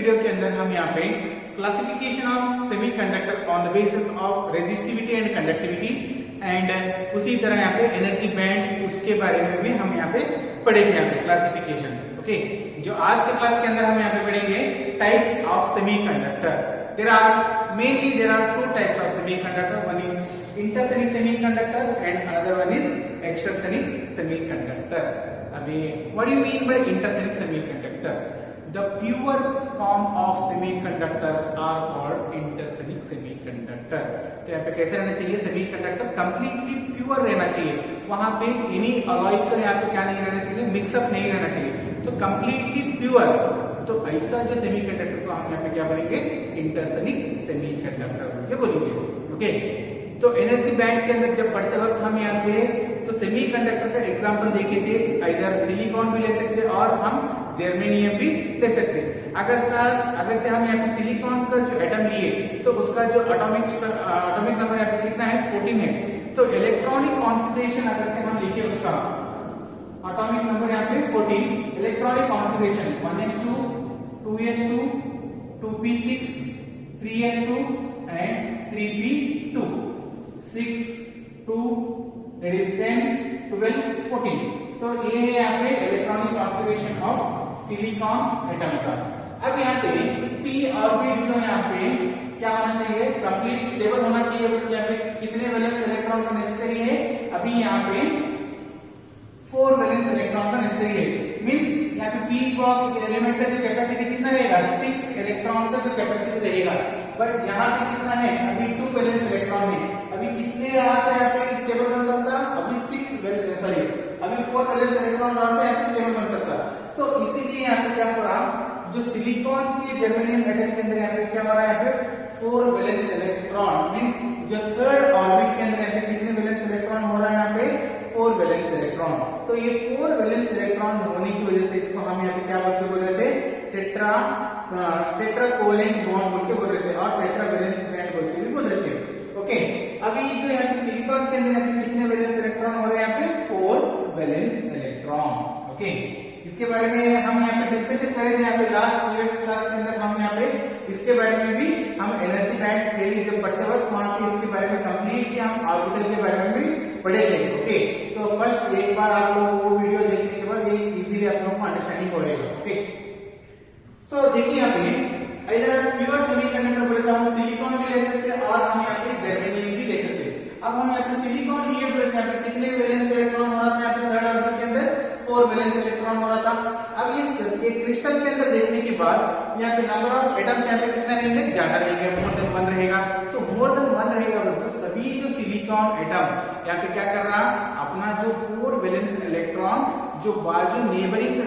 Video के अंदर हम यहाँ पे classification of semiconductor on the basis of resistivity and conductivity and उसी तरह यहाँ पे एनर्जी बैंड उसके बारे में भी हम यहाँ पे पढ़ेंगे यहाँ पे क्लासिफिकेशन। ओके, जो आज के क्लास के अंदर हम यहाँ पे पढ़ेंगे types of semiconductor. there are two types of semiconductor. One is intersonic semiconductor and another one is extrasonic semiconductor. अभी what do you mean by intersonic semiconductor? The pure form of semiconductors are called intersonic semiconductor. तो यहाँ पे कैसे रहना चाहिए? Semiconductor completely pure रहना चाहिए, वहां पे एनी अलॉय का यहाँ पे क्या नहीं रहना चाहिए, मिक्सअप नहीं रहना चाहिए, तो कंप्लीटली प्योर। तो ऐसा जो सेमीकंडक्टर को हम यहाँ पे क्या बोलेंगे? इंटरसोनिक सेमीकंडक्टर क्या बोलेंगे। ओके, तो एनर्जी बैंड के अंदर जब पढ़ते वक्त हम यहाँ पे तो सेमीकंडक्टर का एग्जांपल देखे थे, इधर सिलिकॉन भी ले सकते और हम जर्मेनियम भी ले सकते। अगर से हम यहाँ पे सिलिकॉन का जो एटम लिए तो उसका जो एटॉमिक नंबर यहाँ पे कितना है? 14 है। तो इलेक्ट्रॉनिक कॉन्फिगरेशन अगर से हम लिखे उसका एटॉमिक नंबर यहाँ पे 14, electronic configuration 1s2, 2s2, 2p6, 3s2 and 3p2, 6, 2, that is 10, 12, 14। तो ये है यहाँ पे electronic configuration of silicon atom का। अब यहाँ पे p ऑर्बिट जो यहाँ पे क्या होना चाहिए? कंप्लीट स्टेबल होना चाहिए। यहाँ पे कितने वैलेंस इलेक्ट्रॉन का नेसेसरी है? अभी यहाँ पे 4 वैलेंस इलेक्ट्रॉन का नेसेसरी है। मींस यहाँ पे p ब्लॉक एलिमेंट का जो कैपेसिटी कितना रहेगा? 6 इलेक्ट्रॉन का जो कैपेसिटी रहेगा। बट यहाँ पे कितना है? अभी 2 वैलेंस इलेक्ट्रॉन है। अभी कितने रहा था यहाँ पे स्टेबल बन सकता? अभी 4 वैलेंस इलेक्ट्रॉन रहा था यहाँ पे स्टेबल बन सकता। तो इसीलिए यहाँ पे क्या हो रहा, जो सिलिकॉन के जर्मेनियम एटम के अंदर यहाँ पे क्या हो रहा है? यहाँ पे 4 वैलेंस इलेक्ट्रॉन, मींस जो थर्ड ऑर्बिट के अंदर यहाँ पे कितने वैलेंस इलेक्ट्रॉन हो रहा है? यहाँ पे 4 वैलेंस इलेक्ट्रॉन। तो ये 4 वैलेंस इलेक्ट्रॉन होने की वजह से इसको हम यहाँ पे क्या बोल रहे थे? टेट्रा कोवेलेंट बॉन्ड बोल के बोल रहे थे और टेट्रा वैलेंस बैंड बोल के भी बोल रहे थे। ओके, अभी जो यहाँ पे सिलिकॉन के अंदर यहाँ पे कितने वैलेंस इलेक्ट्रॉन हो रहे हैं? यहाँ पे 4 वैलेंस इलेक्ट्रॉन। ओके, इसके बारे में हम यहाँ पे डिस्कशन करेंगे। यहाँ पे लास्ट प्रीवियस क्लास के अंदर हम यहाँ पे इसके बारे में भी हम एनर्जी बैंड थ्योरी जब पढ़ते वक्त वहां पे इसके बारे में कंप्लीटली हम ऑर्बिटल के बारे में भी पढ़ेंगे। ओके, तो फर्स्ट एक बार आप लोगों को वीडियो देखने के बाद ये इजीली आप लोगों को अंडरस्टैंडिंग हो जाएगा। ओके, तो देखिए यहाँ पे इधर प्योर सेमीकंडक्टर बोले तो हम सिलिकॉन भी ले सकते हैं और हम यहाँ पे जर्मेनियम भी ले सकते हैं। अब हम यहाँ पे सिलिकॉन लिए बोले यहाँ पे कितने वैलेंस इलेक्ट्रॉन हो रहा था? यहाँ पे थर्ड ऑर्बिट के अंदर 4 वैलेंस इलेक्ट्रॉन हो रहा था। अब ये क्रिस्टल के अंदर देखने के बाद यहाँ पे नंबर ऑफ एटम्स यहाँ पे कितना रहेंगे? ज्यादा रहेंगे, मोर देन 1 रहेगा। तो मोर देन 1 रहेगा तो सभी जो सिलिकॉन एटम यहाँ पे क्या कर रहा, अपना जो 4 वैलेंस इलेक्ट्रॉन जो बाजू नेबरिंग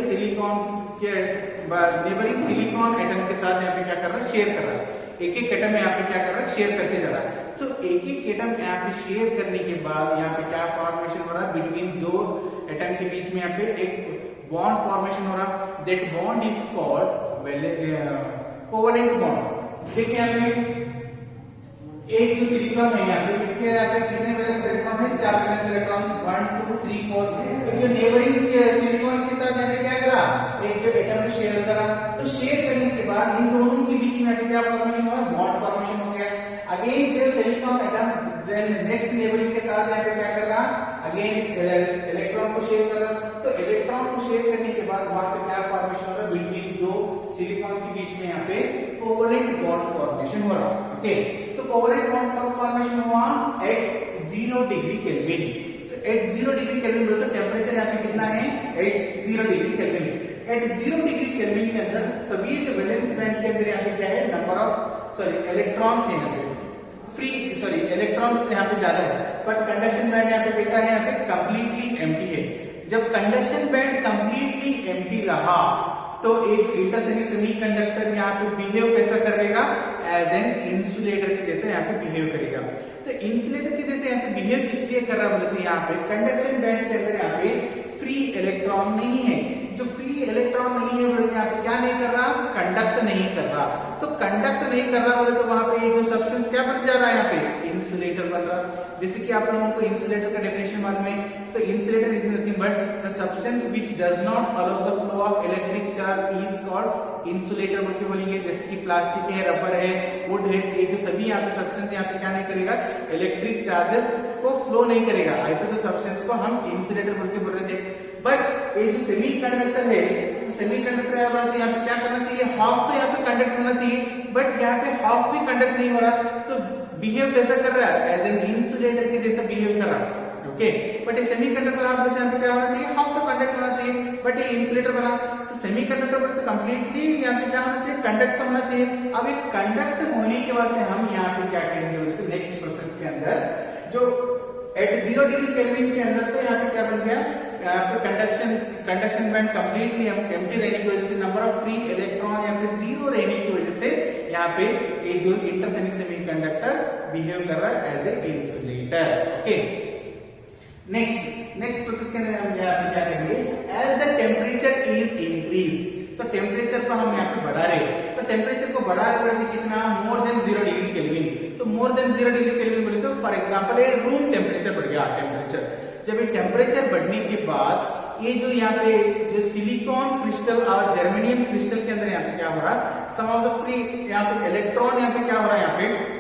सिलिकॉन एटम के साथ यहाँ पे क्या कर रहा है? शेयर कर रहा है। एक एक एटम यहाँ पे क्या कर रहा है? शेयर करके जा रहा है। तो एक एक एटम यहाँ पे शेयर करने के बाद यहाँ पे क्या फॉर्मेशन हो रहा है? बिटवीन 2 एटम के बीच में यहाँ पे एक बॉन्ड फॉर्मेशन हो रहा। That bond is called covalent bond. देखिए यहाँ पे एक जो सिलिकॉन है यहाँ पे इसके यहाँ पे कितने वैलेंस इलेक्ट्रॉन है? 4 वैलेंस इलेक्ट्रॉन, 1, 2, 3, 4। एक जो नेबरिंग सिलिकॉन के साथ यहाँ पे क्या करा? एक जो एटम ने शेयर करा। तो शेयर करने के बाद इन दोनों के बीच में क्या फॉर्मेशन हुआ? बॉन्ड फॉर्मेशन हो गया। अगेन जो silicon atom then next neighboring के साथ यहाँ पे क्या कर रहा? अगेन इलेक्ट्रॉन को शेयर कर रहा। तो इलेक्ट्रॉन को शेयर करने के बाद वहां पे क्या फॉर्मेशन हो रहा है? बिटवीन 2 सिलिकॉन के बीच में यहाँ पे कोवेलेंट बॉन्ड फॉर्मेशन हो रहा। ओके, तो कोवेलेंट बॉन्ड कब फॉर्मेशन हुआ? At 0 degree kelvin. तो एट 0 डिग्री केल्विन बोलते टेम्परेचर यहाँ पे कितना है? At 0 degree kelvin. At 0 degree kelvin के अंदर सभी जो वैलेंस बैंड के अंदर यहाँ पे क्या है? नंबर ऑफ इलेक्ट्रॉन्स है यहाँ पे इलेक्ट्रॉन्स यहाँ पे ज्यादा है। बट कंडक्शन बैंड यहाँ पे कैसा है? यहाँ पे कंप्लीटली एम्प्टी है। जब कंडक्शन बैंड कंप्लीटली एम्प्टी रहा तो एक इंटरसोनिक सेमीकंडक्टर यहाँ पे बिहेव कैसा करेगा? एज एन इंसुलेटर के जैसे यहाँ पे बिहेव करेगा। तो इंसुलेटर के जैसे यहाँ पे बिहेव किस लिए कर रहा बोलते हैं? यहाँ पे कंडक्शन बैंड के अंदर यहाँ पे फ्री इलेक्ट्रॉन नहीं है। जो फ्री इलेक्ट्रॉन नहीं है बोलते यहाँ पे क्या नहीं कर रहा? कंडक्ट नहीं कर रहा। तो कंडक्ट नहीं कर रहा बोले तो वहां पे ये जो सब्सटेंस क्या बन जा रहा है, यहाँ पे इंसुलेटर बन रहा। जैसे कि आप लोगों को इंसुलेटर का डेफिनेशन मालूम है, तो insulator is nothing but the substance which does not allow the flow of electric charge is called insulator बोल के बोलेंगे। जैसे कि प्लास्टिक है, रबर है, वुड है, ये जो सभी यहाँ पे सब्सटेंस यहाँ पे क्या नहीं करेगा, इलेक्ट्रिक चार्जेस को फ्लो नहीं करेगा, ऐसे तो सब्सटेंस को हम इंसुलेटर बोल के बोल रहे थे। बट ये जो सेमीकंडक्टर है, सेमीकंडक्टर है तो यहाँ पे क्या करना चाहिए, हाफ तो यहाँ पे कंडक्ट होना चाहिए, बट यहाँ पे हाफ भी कंडक्ट नहीं हो रहा, तो बिहेव कैसा कर रहा है, एज एन इंसुलेटर के जैसा बिहेव कर रहा है। ओके, बट ये सेमीकंडक्टर आप बोलते हैं यहाँ पे क्या होना चाहिए, हाफ तो कंडक्ट होना चाहिए, बट ये इंसुलेटर बना तो सेमीकंडक्टर पर तो कंप्लीटली यहाँ पे क्या होना चाहिए, कंडक्ट तो होना चाहिए। अब एक कंडक्ट होने के वास्ते हम यहाँ पे क्या करेंगे बोलते नेक्स्ट प्रोसेस के अंदर, जो एट 0 डिग्री केल्विन के अंदर तो यहाँ पे क्या बन गया, यहाँ पे कंडक्शन बैंड कंप्लीटली एम्प्टी रहने की वजह से, नंबर ऑफ फ्री इलेक्ट्रॉन यहाँ पे 0 रहने की वजह से यहाँ पे ये जो इंटरसेनिक सेमीकंडक्टर बिहेव कर रहा है as a insulator. Okay, next process के अंदर हम यहाँ पे क्या करेंगे, as the temperature is increase, तो टेम्परेचर को हम यहाँ पे बढ़ा रहे, तो टेम्परेचर को बढ़ा रहे कितना, मोर देन 0 डिग्री केल्विन। तो मोर देन 0 डिग्री केल्विन बोले तो फॉर एग्जांपल ये रूम टेम्परेचर बढ़ गया, टेम्परेचर जब ये टेम्परेचर बढ़ने के बाद ये जो यहाँ पे जो सिलिकॉन क्रिस्टल और जर्मेनियम क्रिस्टल के अंदर यहाँ पे क्या हो रहा, सम ऑफ द फ्री यहाँ पे इलेक्ट्रॉन यहाँ पे क्या हो रहा है, यहाँ पे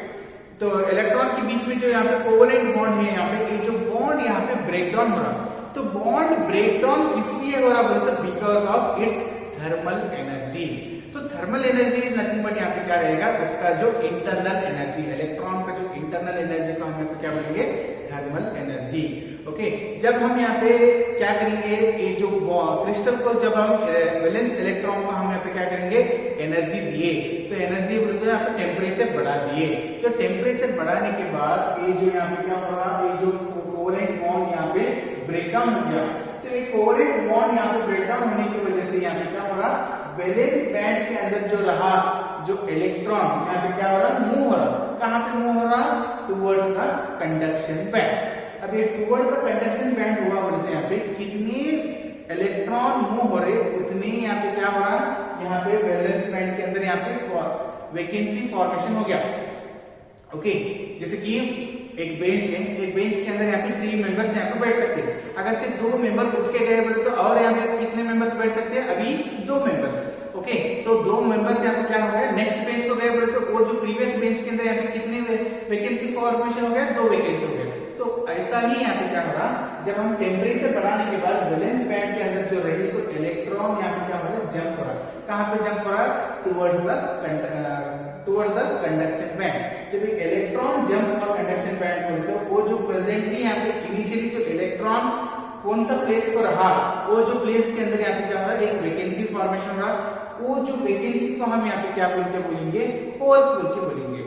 तो इलेक्ट्रॉन के बीच में जो यहाँ पे कोवेलेंट बॉन्ड है, यहाँ पे ये जो बॉन्ड यहाँ पे ब्रेक डाउन हो रहा, तो बॉन्ड ब्रेक डाउन इसलिए हो रहा बोले तो because of its thermal energy. तो thermal energy is nothing but यहाँ पे क्या रहेगा, उसका जो इंटरनल एनर्जी, इलेक्ट्रॉन का जो इंटरनल एनर्जी को हम यहाँ पे क्या बोलेंगे, थर्मल एनर्जी। ओके, जब हम यहाँ पे क्या करेंगे, ये जो क्रिस्टल को जब हम वैलेंस इलेक्ट्रॉन को हम यहाँ पे क्या करेंगे, एनर्जी दिए, तो एनर्जी बोले तो यहाँ पे टेम्परेचर बढ़ा दिए, तो टेम्परेचर बढ़ाने के बाद ये जो यहाँ पे क्या हो रहा, ये जो कोवेलेंट बॉन्ड यहाँ पे ब्रेक डाउन हो गया, तो ये कोवेलेंट बॉन्ड यहाँ पे ब्रेक डाउन होने की वजह से यहाँ पे क्या हो रहा, वैलेंस बैंड के अंदर जो रहा जो इलेक्ट्रॉन यहाँ पे क्या हो रहा, मूव हो रहा, कहाँ पे मूव हो रहा, टुवर्ड्स द कंडक्शन बैंड। अब ये टुवर्ड्स द कंडक्शन बैंड हुआ बोलते हैं, यहाँ पे कितने इलेक्ट्रॉन मूव हो रहे उतने यहाँ पे क्या हो रहा, यहाँ पे वैलेंस बैंड के अंदर यहाँ पे वैकेंसी फॉर्मेशन हो गया। ओके, जैसे कि एक बेंच है, एक बेंच के अंदर यहाँ पे 3 मेंबर्स यहाँ पे बैठ सकते हैं, अगर सिर्फ 2 मेंबर उठ के गए बोले तो और यहाँ पे कितने मेंबर्स बैठ सकते हैं, अभी 2 मेंबर्स। ओके, तो 2 मेंबर्स यहाँ पे क्या हो गया, नेक्स्ट बेंच को गए बोले तो वो जो प्रीवियस बेंच के अंदर यहाँ पे कितने वैकेंसी फॉर्मेशन हो गया, 2 वैकेंसी हो गए। तो ऐसा ही यहाँ पे क्या हो रहा, जब हम टेम्परेचर बढ़ाने के बाद वैलेंस बैंड के अंदर जो रही सो इलेक्ट्रॉन यहाँ पे क्या हो रहा, जंप हो रहा, कहाँ पे जंप हो रहा, टुवर्ड्स द कंडक्शन बैंड। जब इलेक्ट्रॉन जंप और कंडक्शन बैंड बोलते हैं, वो जो प्रेजेंटली यहाँ पे इनिशियली जो इलेक्ट्रॉन कौन सा प्लेस को रहा, वो जो प्लेस के अंदर यहाँ पे क्या हो रहा है, एक वैकेंसी फॉर्मेशन हो रहा, वो जो वैकेंसी को हम यहाँ पे क्या बोल के बोलेंगे, होल्स बोल के बोलेंगे।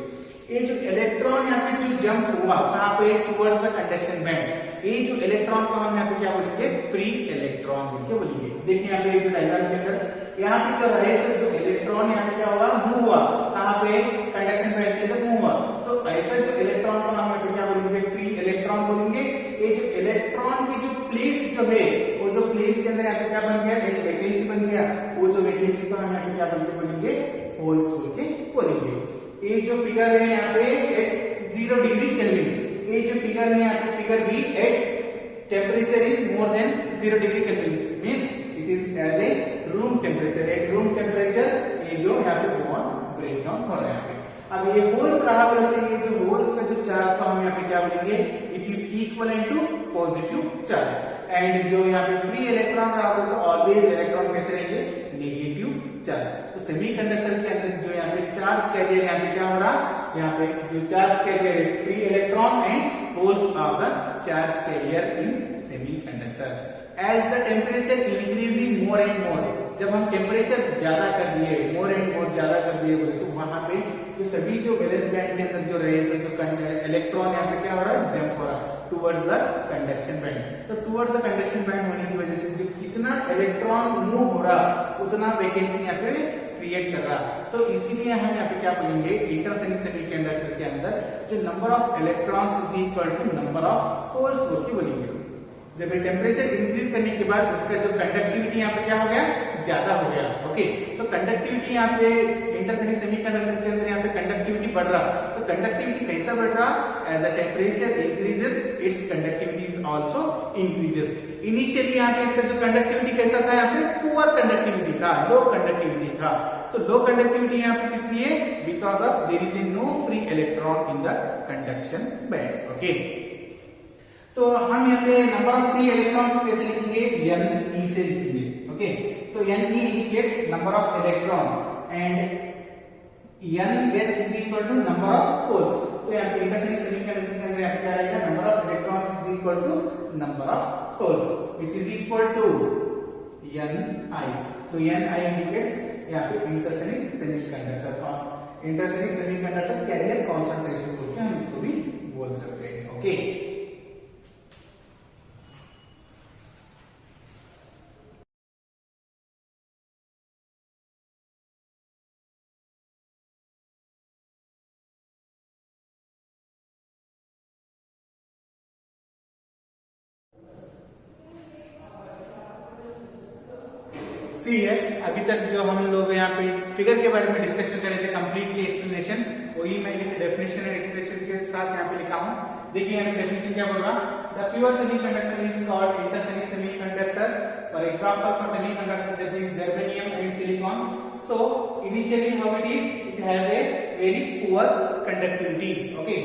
ये जो इलेक्ट्रॉन यहाँ पे जो जंप हुआ कहाँ पे, टुवर्ड्स द कंडक्शन बैंड, ये जो इलेक्ट्रॉन को हम यहाँ पे क्या बोलेंगे, फ्री इलेक्ट्रॉन बोल के बोलेंगे। देखिए यहाँ पे ये जो डायग्राम के अंदर यहाँ पे जो रहे जो इलेक्ट्रॉन यहाँ पे क्या हुआ, मूव हुआ, कहाँ पे, कंडक्शन बैंड के अंदर मूव हुआ, तो ऐसा जो इलेक्ट्रॉन को हम यहाँ पे क्या बोलेंगे, फ्री इलेक्ट्रॉन बोलेंगे। ये जो इलेक्ट्रॉन की जो प्लेस जो है, वो जो प्लेस के अंदर यहाँ पे क्या बन गया, एक वैकेंसी बन गया, वो जो वैकेंसी को हम यहाँ पे क्या बोलेंगे, होल्स बोल के बोलेंगे। ये जो फिगर है यहाँ पे एट 0 डिग्री केल्विन, ये जो फिगर है यहाँ पे figure B at temperature is more than 0 degree kelvin, means it is as a room temperature. At room temperature ये जो यहाँ पे बॉन्ड ब्रेक डाउन हो रहा है। अब ये होल्स रहा बोलते हैं, ये जो होल्स का जो चार्ज को हम यहाँ पे क्या बोलेंगे, it is equivalent to positive charge, and जो यहाँ पे फ्री इलेक्ट्रॉन रहा बोलते हैं, ऑलवेज इलेक्ट्रॉन कैसे रहेंगे, नेगेटिव चार्ज। तो सेमीकंडक्टर के अंदर जो यहाँ पे चार्ज कैरियर यहाँ पे क्या हो रहा, यहाँ पे जो चार्ज कैरियर है free electron and holes of the charge carrier in semiconductor. As the temperature increasing more and more, जब हम टेम्परेचर ज्यादा कर दिए, मोर एंड मोर ज्यादा कर दिए बोले तो वहां पे जो सभी जो वैलेंस बैंड के अंदर जो रहे जो इलेक्ट्रॉन यहाँ पे क्या हो रहा है, जंप हो रहा है टुवर्ड्स द कंडक्शन बैंड। तो टुवर्ड्स द कंडक्शन बैंड होने की वजह से जो कितना इलेक्ट्रॉन मूव हो रहा उतना वैकेंसी यहाँ पे क्रिएट कर रहा, तो इसीलिए हम यहाँ पे क्या बोलेंगे, इंटरसेनिक सेमीकंडक्टर के अंदर जो number of electrons is equal to number of holes बोलेंगे। जब ये टेम्परेचर इंक्रीज करने के बाद उसका जो कंडक्टिविटी यहाँ पे क्या हो गया, ज्यादा हो गया। ओके, तो कंडक्टिविटी यहाँ पे इंटरसेनिक सेमीकंडक्टर के अंदर यहाँ पे कंडक्टिविटी बढ़ रहा, तो कंडक्टिविटी कैसा बढ़ रहा? As the temperature increases its conductivity is also increases. Initially यहाँ पे इसका जो कंडक्टिविटी कैसा था? यहाँ पे पुअर कंडक्टिविटी था, लो कंडक्टिविटी था। तो लो कंडक्टिविटी यहाँ पे किस लिए? Because of there is no free electron in the conduction band. Okay, तो हम यहाँ पे नंबर ऑफ फ्री इलेक्ट्रॉन को कैसे लिखेंगे? Ne से लिखेंगे। ओके, तो Ne indicates number of electron and NH is equal to number of holes. तो यहाँ पे इंटरसेनिक सेमीकंडक्टर के अंदर यहाँ पे क्या रहेगा? Number of electrons is equal to number of holes which is equal to Ni। तो Ni इंडिकेट्स यहाँ पे intrinsic semiconductor, intrinsic semiconductor carrier concentration बोल के हम इसको भी बोल सकते हैं। ओके, सी है। अभी तक जो हम लोग यहाँ पे फिगर के बारे में डिस्कशन कर रहे थे, कंप्लीटली एक्सप्लेनेशन, वही मैं डेफिनेशन एंड एक्सप्रेशन के साथ यहाँ पे लिखा हूँ। देखिए यहाँ पे डेफिनेशन क्या बोल रहा? The pure semiconductor is called intrinsic semiconductor. For example for semiconductor that is germanium and silicon. So initially how it is? It has a very poor conductivity. Okay,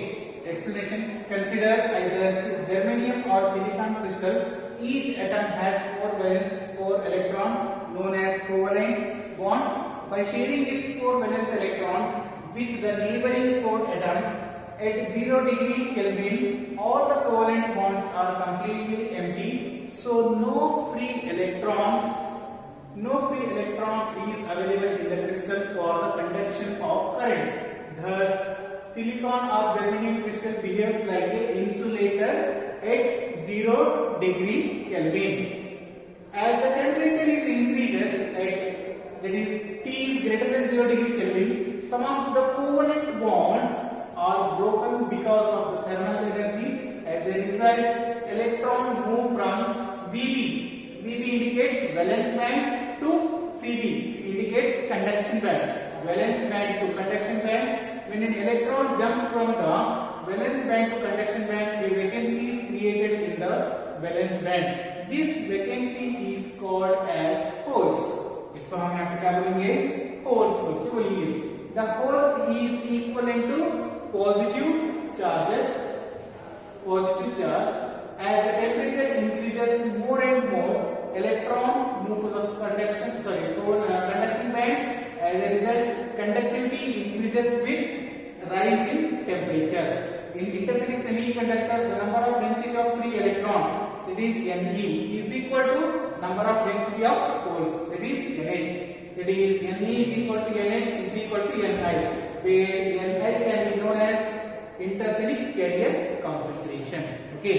explanation: consider either germanium or silicon crystal. Each atom has 4 valence, 4 electron known as covalent bonds. By sharing its 4 valence electron with the neighboring 4 atoms at 0 degree Kelvin, all the covalent bonds are completely empty. So no free electrons is available in the crystal for the conduction of current. Thus silicon or germanium crystal behaves like an insulator at 0 degree Kelvin. As the temperature is increases at, that is T is greater than 0 degree Kelvin, some of the covalent bonds are broken because of the thermal energy. As a result, electron move from VB indicates valence band to CB indicates conduction band. Valence band to conduction band. When an electron jumps from the valence band to conduction band, a vacancy is created in the valence band. This vacancy is called as holes. इसको हम यहाँ पे क्या बोलेंगे? Holes बोलेंगे। The holes is equivalent to positive charges, positive charge. As the temperature increases more and more, electron move to the conduction band. As a result, conductivity increases with rise in temperature. In intersonic semiconductor, the number of density of free electron, that is Ne, is equal to number of density of holes, that is NH. That is Ne is equal to NH is equal to Ni, where Ni can be known as intersonic carrier concentration. Okay.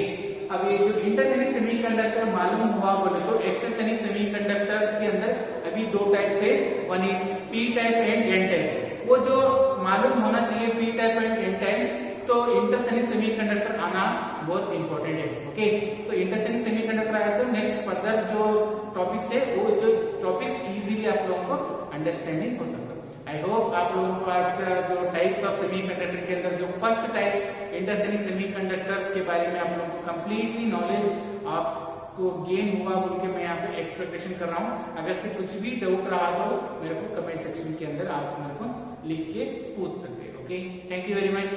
अब ये जो इंटरसेनिक semiconductor मालूम हुआ बोले तो एक्सटरसेनिक semiconductor के अंदर अभी 2 टाइप है, one is P type and N type. वो जो मालूम होना चाहिए P type and N type, तो इंटरसेनिक सेमीकंडक्टर आना बहुत इंपॉर्टेंट है। ओके, तो इंटरसेनिक सेमीकंडक्टर आया तो नेक्स्ट फर्दर जो टॉपिक्स है वो जो टॉपिक्स इजीली आप लोगों को अंडरस्टैंडिंग हो सकता है। आई होप आप लोगों को आज का जो टाइप्स ऑफ सेमीकंडक्टर के अंदर जो फर्स्ट टाइप इंटरसेनिक सेमीकंडक्टर के बारे में आप लोगों को कंप्लीटली नॉलेज आपको गेन हुआ बोल के मैं यहाँ पे एक्सपेक्टेशन कर रहा हूँ। अगर से कुछ भी डाउट रहा तो मेरे को कमेंट सेक्शन के अंदर आप मेरे को लिख के पूछ सकते हैं। Okay, thank you very much.